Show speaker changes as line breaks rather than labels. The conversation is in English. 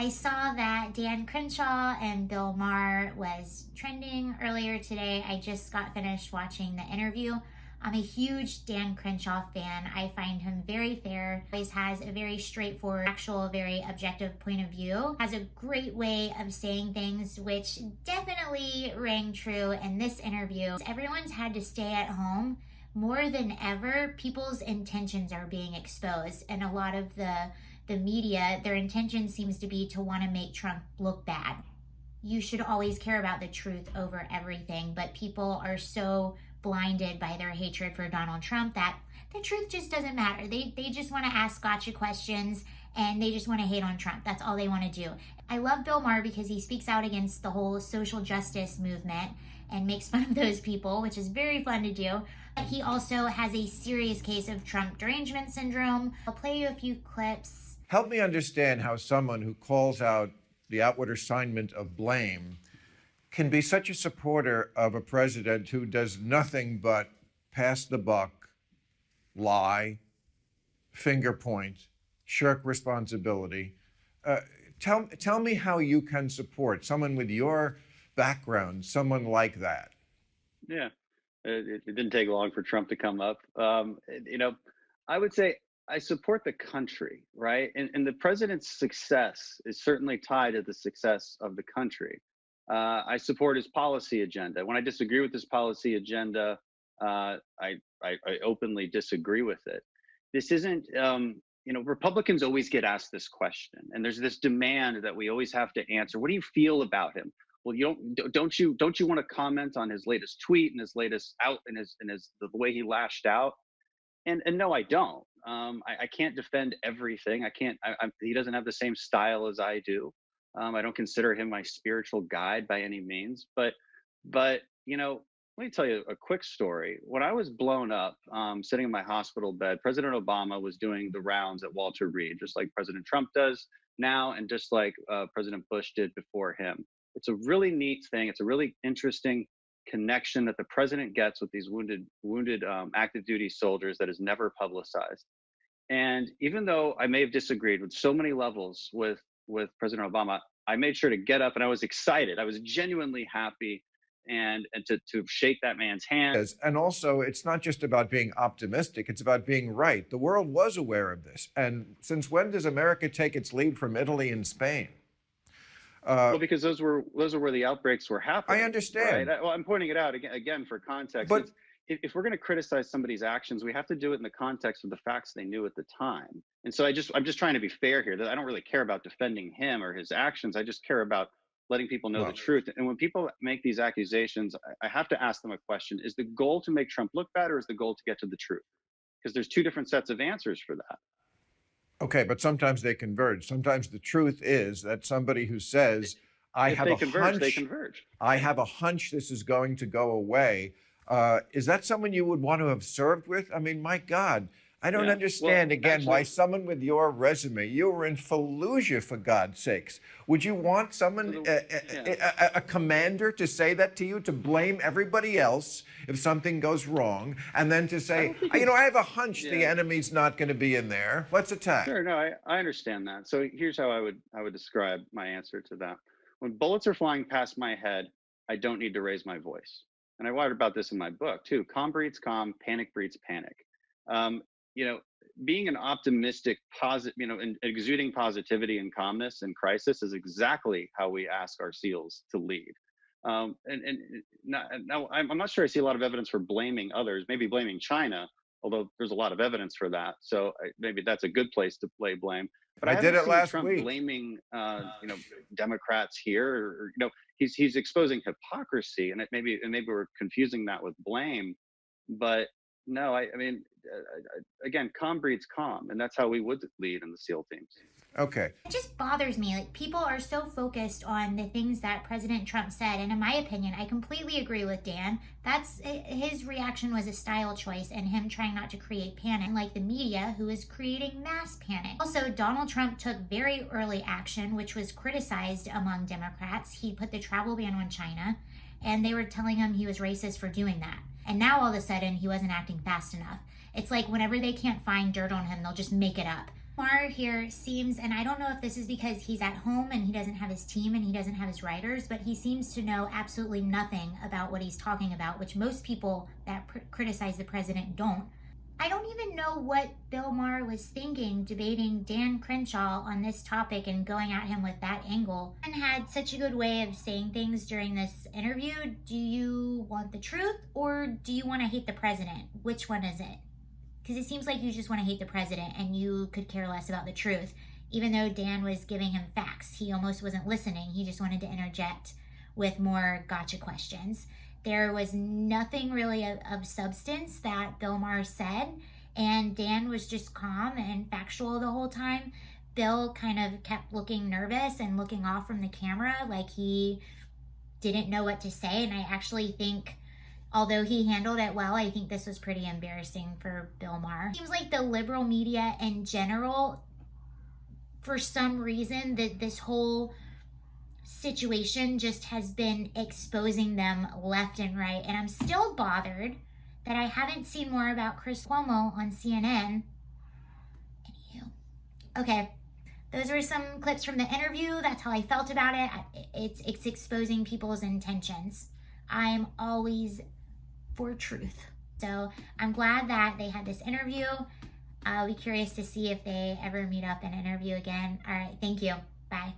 I saw that Dan Crenshaw and Bill Maher was trending earlier today. I just got finished watching the interview. I'm a huge Dan Crenshaw fan. I find him very fair. Always has a very straightforward, actual, very objective point of view. Has a great way of saying things, which definitely rang true in this interview. Everyone's had to stay at home. More than ever, people's intentions are being exposed, and a lot of the media, their intention seems to be to want to make Trump look bad. You should always care about the truth over everything, but people are so blinded by their hatred for Donald Trump that the truth just doesn't matter. They just want to ask gotcha questions, and they just want to hate on Trump. That's all they want to do. I love Bill Maher because he speaks out against the whole social justice movement and makes fun of those people, which is very fun to do. He also has a serious case of Trump derangement syndrome. I'll play you a few clips.
Help me understand how someone who calls out the outward assignment of blame can be such a supporter of a president who does nothing but pass the buck, lie, finger point, shirk responsibility. Tell me how you can support someone with your background, someone like that.
Yeah, it didn't take long for Trump to come up. I would say I support the country, right? And the president's success is certainly tied to the success of the country. I support his policy agenda. When I disagree with his policy agenda, I openly disagree with it. This isn't, Republicans always get asked this question, and there's this demand that we always have to answer. What do you feel about him? Well, don't you want to comment on his latest tweet and his latest out and the way he lashed out? And no, I don't. I can't defend everything. He doesn't have the same style as I do. I don't consider him my spiritual guide by any means. But let me tell you a quick story. When I was blown up, sitting in my hospital bed, President Obama was doing the rounds at Walter Reed, just like President Trump does now, and just like President Bush did before him. It's a really neat thing. It's a really interesting connection that the president gets with these wounded active duty soldiers that is never publicized. And even though I may have disagreed with so many levels with President Obama, I made sure to get up, and I was excited. I was genuinely happy and to shake that man's hand.
And also, it's not just about being optimistic, it's about being right. The world was aware of this. And since when does America take its lead from Italy and Spain?
Well, because those were where the outbreaks were happening.
I understand.
Right? I'm pointing it out again for context. But if we're going to criticize somebody's actions, we have to do it in the context of the facts they knew at the time. And so I'm just trying to be fair here. That I don't really care about defending him or his actions. I just care about letting people know the truth. And when people make these accusations, I have to ask them a question: is the goal to make Trump look bad, or is the goal to get to the truth? Because there's two different sets of answers for that.
Okay, but sometimes they converge. Sometimes the truth is that somebody who says, I have a hunch this is going to go away. Is that someone you would want to have served with? I mean, my God, I don't understand, why someone with your resume, you were in Fallujah, for God's sakes. Would you want someone, a commander, to say that to you, to blame everybody else if something goes wrong, and then to say, I have a hunch the enemy's not going to be in there. Let's attack.
Sure, no, I understand that. So here's how I would describe my answer to that. When bullets are flying past my head, I don't need to raise my voice. And I write about this in my book too. Calm breeds calm, panic breeds panic. Being an optimistic, positive, and exuding positivity and calmness in crisis is exactly how we ask our SEALs to lead. Now I'm not sure I see a lot of evidence for blaming others, maybe blaming China, although there's a lot of evidence for that. So maybe that's a good place to lay blame. But I
did it last
Trump
week.
Blaming, Democrats here, or he's exposing hypocrisy, and maybe we're confusing that with blame. But no, again, calm breeds calm, and that's how we would lead in the SEAL teams.
Okay.
It just bothers me. Like, people are so focused on the things that President Trump said, and in my opinion, I completely agree with Dan. His reaction was a style choice, and him trying not to create panic, like the media, who is creating mass panic. Also, Donald Trump took very early action, which was criticized among Democrats. He put the travel ban on China, and they were telling him he was racist for doing that. And now all of a sudden, he wasn't acting fast enough. It's like whenever they can't find dirt on him, they'll just make it up. Maher here seems, and I don't know if this is because he's at home and he doesn't have his team and he doesn't have his writers, but he seems to know absolutely nothing about what he's talking about, which most people that criticize the president don't. I don't even know what Bill Maher was thinking debating Dan Crenshaw on this topic and going at him with that angle. And had such a good way of saying things during this interview. Do you want the truth or do you want to hate the president? Which one is it? Because it seems like you just want to hate the president and you could care less about the truth. Even though Dan was giving him facts, he almost wasn't listening. He just wanted to interject with more gotcha questions. There was nothing really of substance that Bill Maher said, and Dan was just calm and factual the whole time. Bill kind of kept looking nervous and looking off from the camera like he didn't know what to say, and I actually think, although he handled it well, I think this was pretty embarrassing for Bill Maher. It seems like the liberal media in general, for some reason, that this whole situation just has been exposing them left and right. And I'm still bothered that I haven't seen more about Chris Cuomo on CNN. Anywho. Okay, those were some clips from the interview. That's how I felt about it. It's exposing people's intentions. I'm always for truth. So I'm glad that they had this interview. I'll be curious to see if they ever meet up and interview again. All right, thank you. Bye.